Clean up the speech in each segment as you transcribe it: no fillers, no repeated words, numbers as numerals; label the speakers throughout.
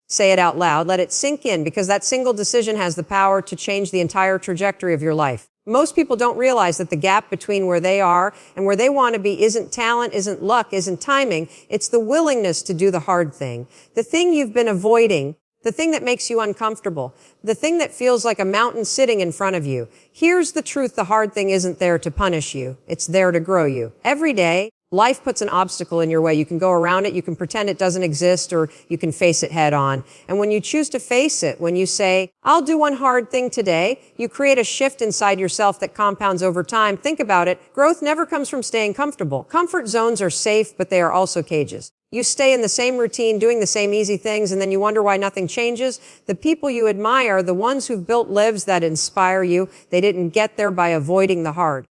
Speaker 1: Say it out loud. Let it sink in, because that single decision has the power to change the entire trajectory of your life. Most people don't realize that the gap between where they are and where they want to be isn't talent, isn't luck, isn't timing. It's the willingness to do the hard thing. The thing you've been avoiding, the thing that makes you uncomfortable, the thing that feels like a mountain sitting in front of you. Here's the truth: the hard thing isn't there to punish you. It's there to grow you. Every day, life puts an obstacle in your way. You can go around it, you can pretend it doesn't exist, or you can face it head on. And when you choose to face it, when you say, I'll do one hard thing today, you create a shift inside yourself that compounds over time. Think about it. Growth never comes from staying comfortable. Comfort zones are safe, but they are also cages. You stay in the same routine, doing the same easy things, and then you wonder why nothing changes. The people you admire, the ones who've built lives that inspire you, they didn't get there by avoiding the hard.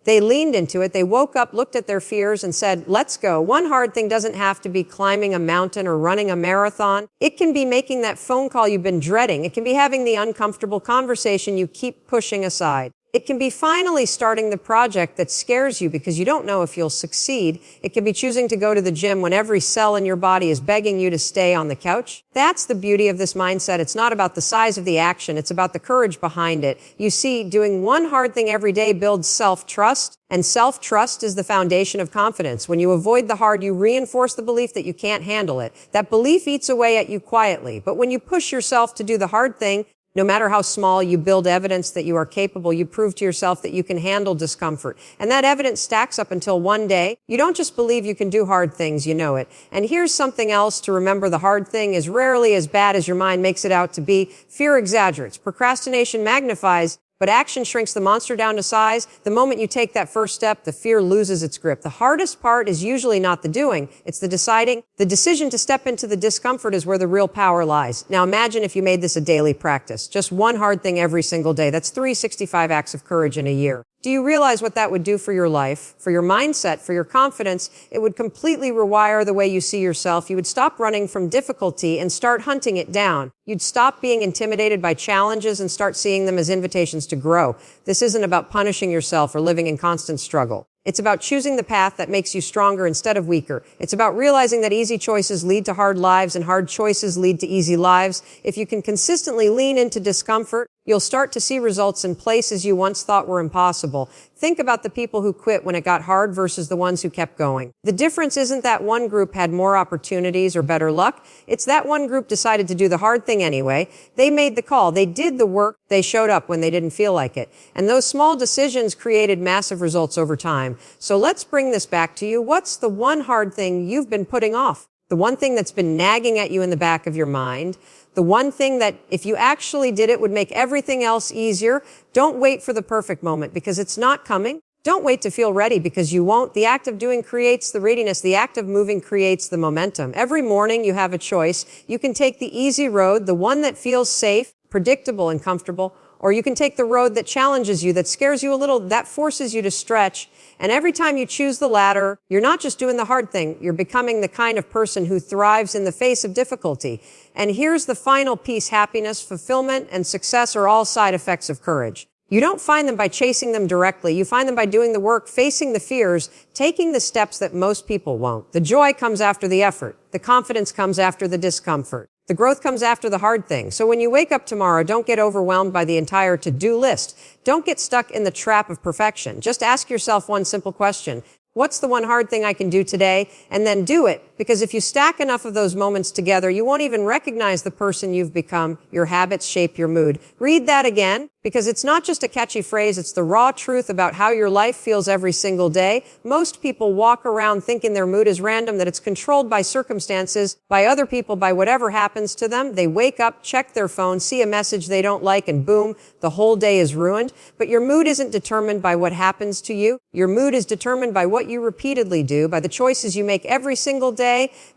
Speaker 1: They leaned into it. They woke up, looked at their fears, and said, let's go. One hard thing doesn't have to be climbing a mountain or running a marathon. It can be making that phone call you've been dreading. It can be having the uncomfortable conversation you keep pushing aside. It can be finally starting the project that scares you because you don't know if you'll succeed. It can be choosing to go to the gym when every cell in your body is begging you to stay on the couch. That's the beauty of this mindset. It's not about the size of the action. It's about the courage behind it. You see, doing one hard thing every day builds self-trust, and self-trust is the foundation of confidence. When you avoid the hard, you reinforce the belief that you can't handle it. That belief eats away at you quietly. But when you push yourself to do the hard thing, no matter how small, you build evidence that you are capable. You prove to yourself that you can handle discomfort. And that evidence stacks up until one day, you don't just believe you can do hard things, you know it. And here's something else to remember: the hard thing is rarely as bad as your mind makes it out to be. Fear exaggerates. Procrastination magnifies. But action shrinks the monster down to size. The moment you take that first step, the fear loses its grip. The hardest part is usually not the doing, it's the deciding. The decision to step into the discomfort is where the real power lies. Now imagine if you made this a daily practice. Just one hard thing every single day. That's 365 acts of courage in a year. Do you realize what that would do for your life, for your mindset, for your confidence? It would completely rewire the way you see yourself. You would stop running from difficulty and start hunting it down. You'd stop being intimidated by challenges and start seeing them as invitations to grow. This isn't about punishing yourself or living in constant struggle. It's about choosing the path that makes you stronger instead of weaker. It's about realizing that easy choices lead to hard lives and hard choices lead to easy lives. If you can consistently lean into discomfort, you'll start to see results in places you once thought were impossible. Think about the people who quit when it got hard versus the ones who kept going. The difference isn't that one group had more opportunities or better luck. It's that one group decided to do the hard thing anyway. They made the call. They did the work. They showed up when they didn't feel like it. And those small decisions created massive results over time. So let's bring this back to you. What's the one hard thing you've been putting off? The one thing that's been nagging at you in the back of your mind? The one thing that, if you actually did it, would make everything else easier? Don't wait for the perfect moment, because it's not coming. Don't wait to feel ready, because you won't. The act of doing creates the readiness. The act of moving creates the momentum. Every morning you have a choice. You can take the easy road, the one that feels safe, predictable, and comfortable, or you can take the road that challenges you, that scares you a little, that forces you to stretch. And every time you choose the latter, you're not just doing the hard thing, you're becoming the kind of person who thrives in the face of difficulty. And here's the final piece: happiness, fulfillment, and success are all side effects of courage. You don't find them by chasing them directly. You find them by doing the work, facing the fears, taking the steps that most people won't. The joy comes after the effort. The confidence comes after the discomfort. The growth comes after the hard thing. So when you wake up tomorrow, don't get overwhelmed by the entire to-do list. Don't get stuck in the trap of perfection. Just ask yourself one simple question: what's the one hard thing I can do today? And then do it. Because if you stack enough of those moments together, you won't even recognize the person you've become. Your habits shape your mood. Read that again, because it's not just a catchy phrase, it's the raw truth about how your life feels every single day. Most people walk around thinking their mood is random, that it's controlled by circumstances, by other people, by whatever happens to them. They wake up, check their phone, see a message they don't like, and boom, the whole day is ruined. But your mood isn't determined by what happens to you. Your mood is determined by what you repeatedly do, by the choices you make every single day,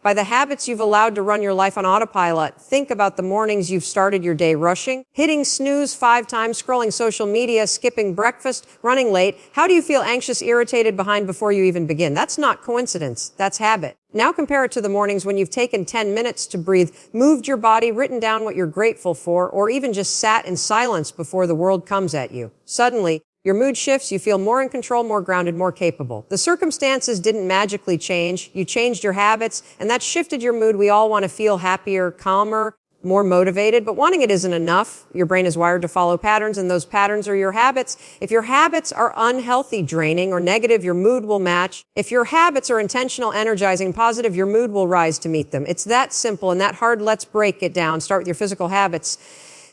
Speaker 1: by the habits you've allowed to run your life on autopilot. Think about the mornings you've started your day rushing, hitting snooze 5 times, scrolling social media, skipping breakfast, running late. How do you feel anxious, irritated, behind before you even begin? That's not coincidence. That's habit. Now compare it to the mornings when you've taken 10 minutes to breathe, moved your body, written down what you're grateful for, or even just sat in silence before the world comes at you. Suddenly, your mood shifts, you feel more in control, more grounded, more capable. The circumstances didn't magically change. You changed your habits, and that shifted your mood. We all want to feel happier, calmer, more motivated, but wanting it isn't enough. Your brain is wired to follow patterns, and those patterns are your habits. If your habits are unhealthy, draining, or negative, your mood will match. If your habits are intentional, energizing, positive, your mood will rise to meet them. It's that simple and that hard. Let's break it down. Start with your physical habits.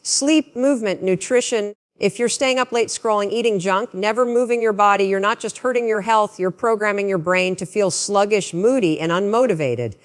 Speaker 1: Sleep, movement, nutrition. If you're staying up late scrolling, eating junk, never moving your body, you're not just hurting your health, you're programming your brain to feel sluggish, moody, and unmotivated.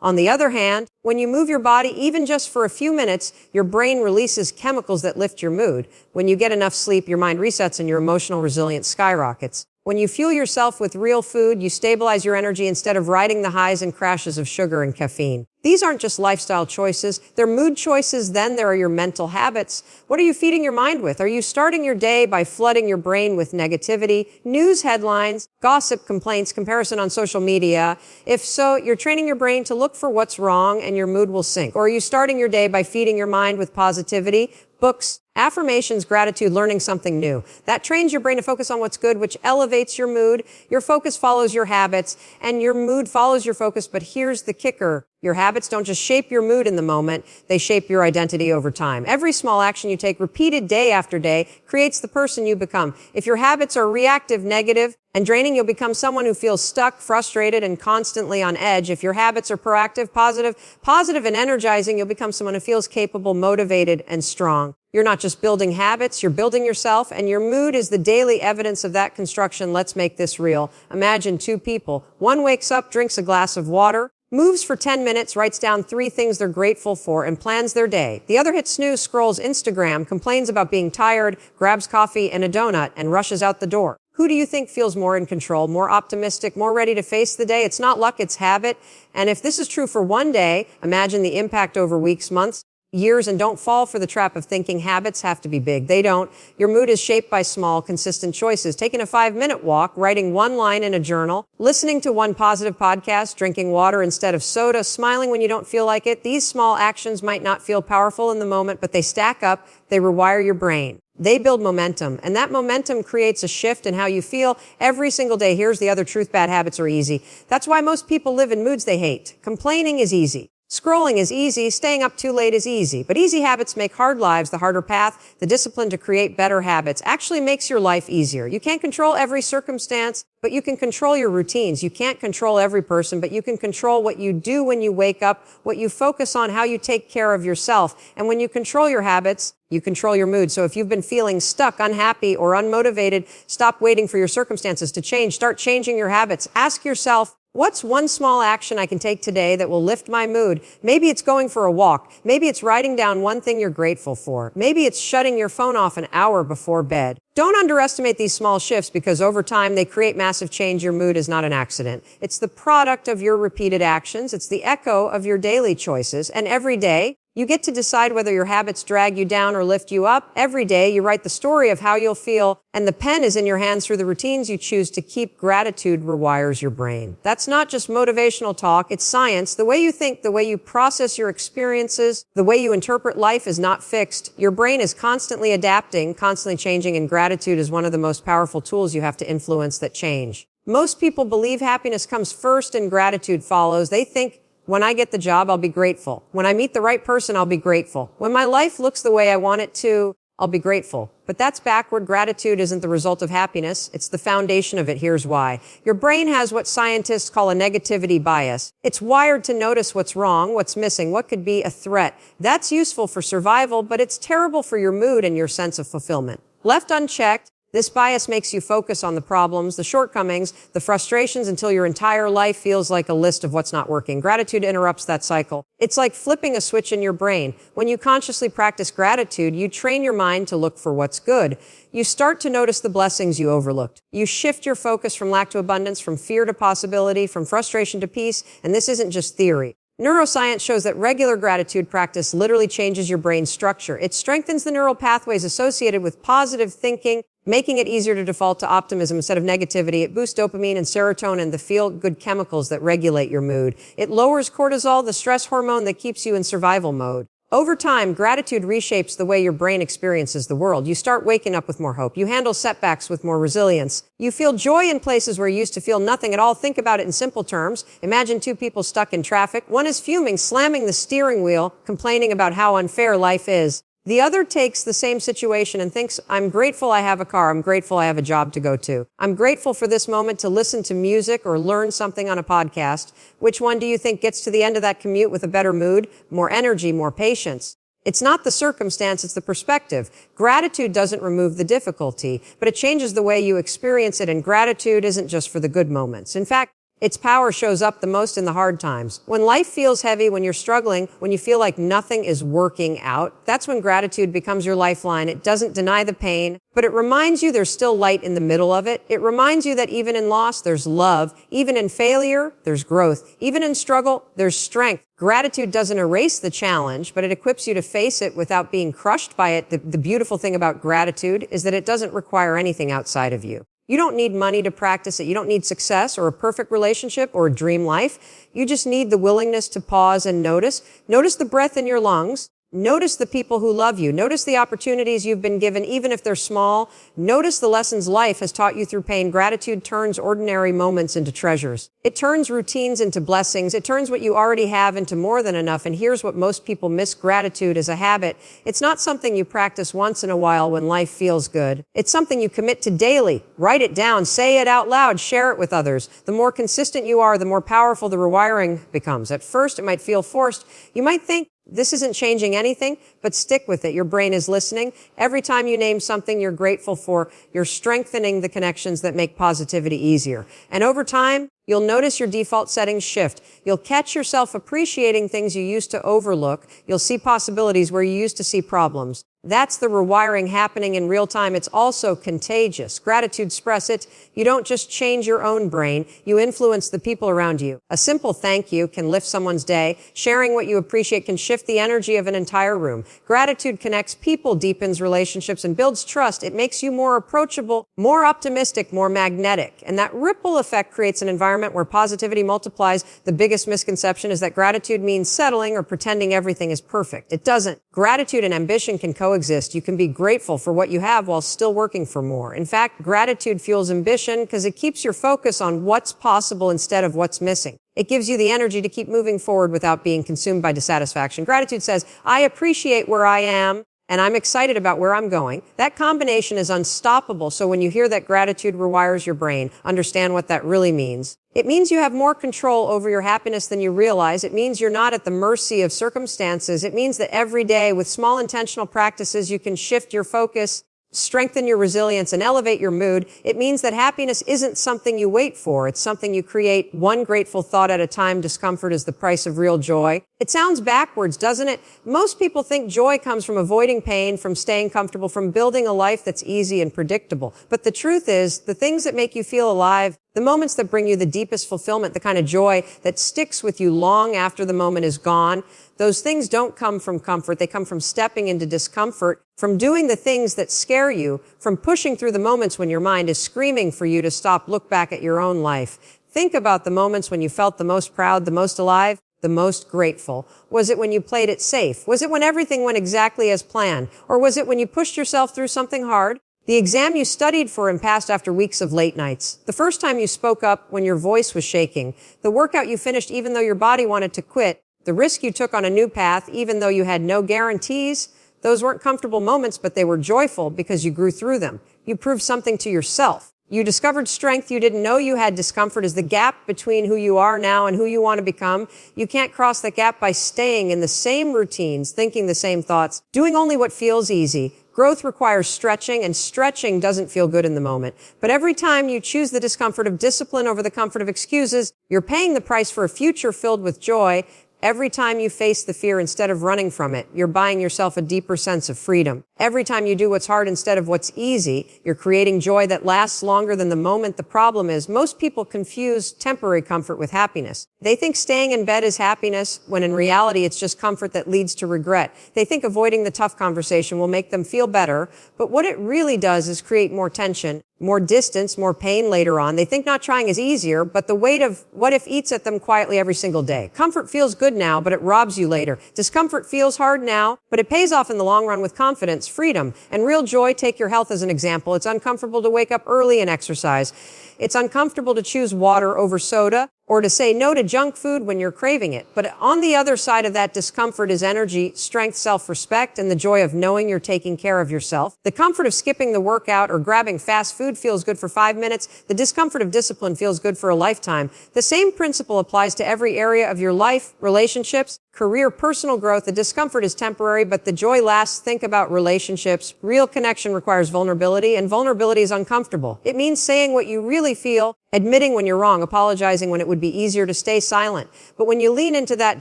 Speaker 1: On the other hand, when you move your body, even just for a few minutes, your brain releases chemicals that lift your mood. When you get enough sleep, your mind resets and your emotional resilience skyrockets. When you fuel yourself with real food, you stabilize your energy instead of riding the highs and crashes of sugar and caffeine. These aren't just lifestyle choices. They're mood choices. Then there are your mental habits. What are you feeding your mind with? Are you starting your day by flooding your brain with negativity, news headlines, gossip, complaints, comparison on social media? If so, you're training your brain to look for what's wrong and your mood will sink. Or are you starting your day by feeding your mind with positivity, books, affirmations, gratitude, learning something new? That trains your brain to focus on what's good, which elevates your mood. Your focus follows your habits, and your mood follows your focus. But here's the kicker. Your habits don't just shape your mood in the moment, they shape your identity over time. Every small action you take repeated day after day creates the person you become. If your habits are reactive, negative, and draining, you'll become someone who feels stuck, frustrated, and constantly on edge. If your habits are proactive, positive, and energizing, you'll become someone who feels capable, motivated, and strong. You're not just building habits, you're building yourself, and your mood is the daily evidence of that construction. Let's make this real. Imagine two people. One wakes up, drinks a glass of water, moves for 10 minutes, writes down 3 things they're grateful for, and plans their day. The other hits snooze, scrolls Instagram, complains about being tired, grabs coffee and a donut, and rushes out the door. Who do you think feels more in control, more optimistic, more ready to face the day? It's not luck, it's habit. And if this is true for one day, imagine the impact over weeks, months, years, and don't fall for the trap of thinking habits have to be big. They don't. Your mood is shaped by small, consistent choices. Taking a 5-minute walk, writing 1 line in a journal, listening to 1 positive podcast, drinking water instead of soda, smiling when you don't feel like it. These small actions might not feel powerful in the moment, but they stack up. They rewire your brain. They build momentum, and that momentum creates a shift in how you feel every single day. Here's the other truth: bad habits are easy. That's why most people live in moods they hate. Complaining is easy. Scrolling is easy, staying up too late is easy, but easy habits make hard lives. The harder path, the discipline to create better habits, actually makes your life easier. You can't control every circumstance, but you can control your routines. You can't control every person, but you can control what you do when you wake up, what you focus on, how you take care of yourself. And when you control your habits, you control your mood. So if you've been feeling stuck, unhappy, or unmotivated, stop waiting for your circumstances to change. Start changing your habits. Ask yourself, what's one small action I can take today that will lift my mood? Maybe it's going for a walk. Maybe it's writing down 1 thing you're grateful for. Maybe it's shutting your phone off an hour before bed. Don't underestimate these small shifts, because over time they create massive change. Your mood is not an accident. It's the product of your repeated actions. It's the echo of your daily choices. And every day, you get to decide whether your habits drag you down or lift you up. Every day, you write the story of how you'll feel, and the pen is in your hands through the routines you choose to keep. Gratitude rewires your brain. That's not just motivational talk, it's science. The way you think, the way you process your experiences, the way you interpret life is not fixed. Your brain is constantly adapting, constantly changing, and gratitude is one of the most powerful tools you have to influence that change. Most people believe happiness comes first and gratitude follows. They think, when I get the job, I'll be grateful. When I meet the right person, I'll be grateful. When my life looks the way I want it to, I'll be grateful. But that's backward. Gratitude isn't the result of happiness. It's the foundation of it. Here's why. Your brain has what scientists call a negativity bias. It's wired to notice what's wrong, what's missing, what could be a threat. That's useful for survival, but it's terrible for your mood and your sense of fulfillment. Left unchecked, this bias makes you focus on the problems, the shortcomings, the frustrations, until your entire life feels like a list of what's not working. Gratitude interrupts that cycle. It's like flipping a switch in your brain. When you consciously practice gratitude, you train your mind to look for what's good. You start to notice the blessings you overlooked. You shift your focus from lack to abundance, from fear to possibility, from frustration to peace. And this isn't just theory. Neuroscience shows that regular gratitude practice literally changes your brain's structure. It strengthens the neural pathways associated with positive thinking, making it easier to default to optimism instead of negativity. It boosts dopamine and serotonin, the feel-good chemicals that regulate your mood. It lowers cortisol, the stress hormone that keeps you in survival mode. Over time, gratitude reshapes the way your brain experiences the world. You start waking up with more hope. You handle setbacks with more resilience. You feel joy in places where you used to feel nothing at all. Think about it in simple terms. Imagine two people stuck in traffic. One is fuming, slamming the steering wheel, complaining about how unfair life is. The other takes the same situation and thinks, I'm grateful I have a car. I'm grateful I have a job to go to. I'm grateful for this moment to listen to music or learn something on a podcast. Which one do you think gets to the end of that commute with a better mood, more energy, more patience? It's not the circumstance, it's the perspective. Gratitude doesn't remove the difficulty, but it changes the way you experience it, and gratitude isn't just for the good moments. In fact, its power shows up the most in the hard times. When life feels heavy, when you're struggling, when you feel like nothing is working out, that's when gratitude becomes your lifeline. It doesn't deny the pain, but it reminds you there's still light in the middle of it. It reminds you that even in loss, there's love. Even in failure, there's growth. Even in struggle, there's strength. Gratitude doesn't erase the challenge, but it equips you to face it without being crushed by it. The beautiful thing about gratitude is that it doesn't require anything outside of you. You don't need money to practice it. You don't need success or a perfect relationship or a dream life. You just need the willingness to pause and notice. Notice the breath in your lungs. Notice the people who love you. Notice the opportunities you've been given, even if they're small. Notice the lessons life has taught you through pain. Gratitude turns ordinary moments into treasures. It turns routines into blessings. It turns what you already have into more than enough. And here's what most people miss: gratitude as a habit. It's not something you practice once in a while when life feels good. It's something you commit to daily. Write it down, say it out loud, share it with others. The more consistent you are, the more powerful the rewiring becomes. At first, it might feel forced. You might think, this isn't changing anything, but stick with it. Your brain is listening. Every time you name something you're grateful for, you're strengthening the connections that make positivity easier. And over time, you'll notice your default settings shift. You'll catch yourself appreciating things you used to overlook. You'll see possibilities where you used to see problems. That's the rewiring happening in real time. It's also contagious. Gratitude spreads it. You don't just change your own brain, you influence the people around you. A simple thank you can lift someone's day. Sharing what you appreciate can shift the energy of an entire room. Gratitude connects people, deepens relationships, and builds trust. It makes you more approachable, more optimistic, more magnetic. And that ripple effect creates an environment where positivity multiplies. The biggest misconception is that gratitude means settling or pretending everything is perfect. It doesn't. Gratitude and ambition can coexist. You can be grateful for what you have while still working for more. In fact, gratitude fuels ambition because it keeps your focus on what's possible instead of what's missing. It gives you the energy to keep moving forward without being consumed by dissatisfaction. Gratitude says, I appreciate where I am, and I'm excited about where I'm going. That combination is unstoppable. So when you hear that gratitude rewires your brain, understand what that really means. It means you have more control over your happiness than you realize. It means you're not at the mercy of circumstances. It means that every day with small intentional practices, you can shift your focus, strengthen your resilience, and elevate your mood. It means that happiness isn't something you wait for. It's something you create one grateful thought at a time. Discomfort is the price of real joy. It sounds backwards, doesn't it? Most people think joy comes from avoiding pain, from staying comfortable, from building a life that's easy and predictable. But the truth is, the things that make you feel alive, the moments that bring you the deepest fulfillment, the kind of joy that sticks with you long after the moment is gone, those things don't come from comfort. They come from stepping into discomfort, from doing the things that scare you, from pushing through the moments when your mind is screaming for you to stop, look back at your own life. Think about the moments when you felt the most proud, the most alive, the most grateful. Was it when you played it safe? Was it when everything went exactly as planned? Or was it when you pushed yourself through something hard? The exam you studied for and passed after weeks of late nights. The first time you spoke up when your voice was shaking. The workout you finished even though your body wanted to quit. The risk you took on a new path even though you had no guarantees. Those weren't comfortable moments, but they were joyful because you grew through them. You proved something to yourself. You discovered strength you didn't know you had. Discomfort is the gap between who you are now and who you want to become. You can't cross that gap by staying in the same routines, thinking the same thoughts, doing only what feels easy. Growth requires stretching, and stretching doesn't feel good in the moment. But every time you choose the discomfort of discipline over the comfort of excuses, you're paying the price for a future filled with joy. Every time you face the fear instead of running from it, you're buying yourself a deeper sense of freedom. Every time you do what's hard instead of what's easy, you're creating joy that lasts longer than the moment. The problem is most people confuse temporary comfort with happiness. They think staying in bed is happiness, when in reality it's just comfort that leads to regret. They think avoiding the tough conversation will make them feel better, but what it really does is create more tension, more distance, more pain later on. They think not trying is easier, but the weight of what if eats at them quietly every single day. Comfort feels good now, but it robs you later. Discomfort feels hard now, but it pays off in the long run with confidence, freedom, and real joy. Take your health as an example. It's uncomfortable to wake up early and exercise. It's uncomfortable to choose water over soda or to say no to junk food when you're craving it. But on the other side of that discomfort is energy, strength, self-respect, and the joy of knowing you're taking care of yourself. The comfort of skipping the workout or grabbing fast food feels good for 5 minutes. The discomfort of discipline feels good for a lifetime. The same principle applies to every area of your life, relationships, career, personal growth. The discomfort is temporary, but the joy lasts. Think about relationships. Real connection requires vulnerability, and vulnerability is uncomfortable. It means saying what you really feel, admitting when you're wrong, apologizing when it would be easier to stay silent. But when you lean into that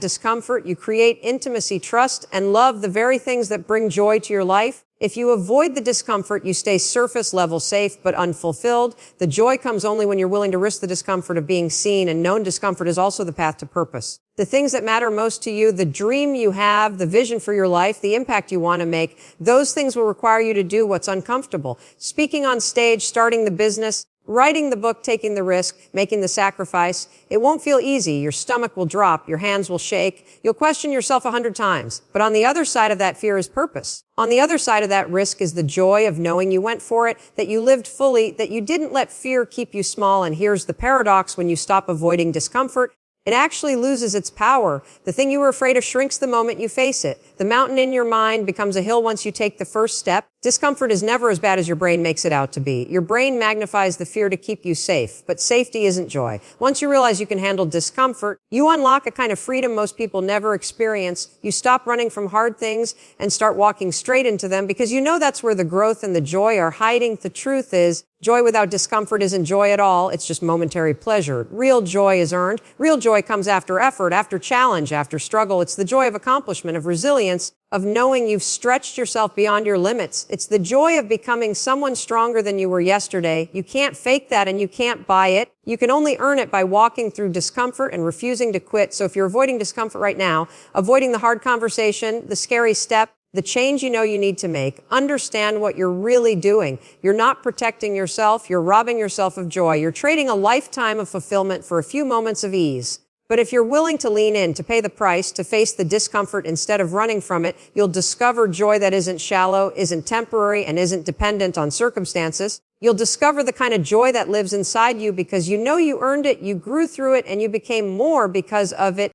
Speaker 1: discomfort, you create intimacy, trust, and love, the very things that bring joy to your life. If you avoid the discomfort, you stay surface level safe but unfulfilled. The joy comes only when you're willing to risk the discomfort of being seen, and known discomfort is also the path to purpose. The things that matter most to you, the dream you have, the vision for your life, the impact you want to make, those things will require you to do what's uncomfortable. Speaking on stage, starting the business, writing the book, taking the risk, making the sacrifice. It won't feel easy. Your stomach will drop. Your hands will shake. You'll question yourself 100 times. But on the other side of that fear is purpose. On the other side of that risk is the joy of knowing you went for it, that you lived fully, that you didn't let fear keep you small. And here's the paradox: when you stop avoiding discomfort, it actually loses its power. The thing you were afraid of shrinks the moment you face it. The mountain in your mind becomes a hill once you take the first step. Discomfort is never as bad as your brain makes it out to be. Your brain magnifies the fear to keep you safe, but safety isn't joy. Once you realize you can handle discomfort, you unlock a kind of freedom most people never experience. You stop running from hard things and start walking straight into them, because you know that's where the growth and the joy are hiding. The truth is, joy without discomfort isn't joy at all. It's just momentary pleasure. Real joy is earned. Real joy comes after effort, after challenge, after struggle. It's the joy of accomplishment, of resilience, of knowing you've stretched yourself beyond your limits. It's the joy of becoming someone stronger than you were yesterday. You can't fake that, and you can't buy it. You can only earn it by walking through discomfort and refusing to quit. So if you're avoiding discomfort right now, avoiding the hard conversation, the scary step, the change you know you need to make, understand what you're really doing. You're not protecting yourself. You're robbing yourself of joy. You're trading a lifetime of fulfillment for a few moments of ease. But if you're willing to lean in, to pay the price, to face the discomfort instead of running from it, you'll discover joy that isn't shallow, isn't temporary, and isn't dependent on circumstances. You'll discover the kind of joy that lives inside you because you know you earned it, you grew through it, and you became more because of it.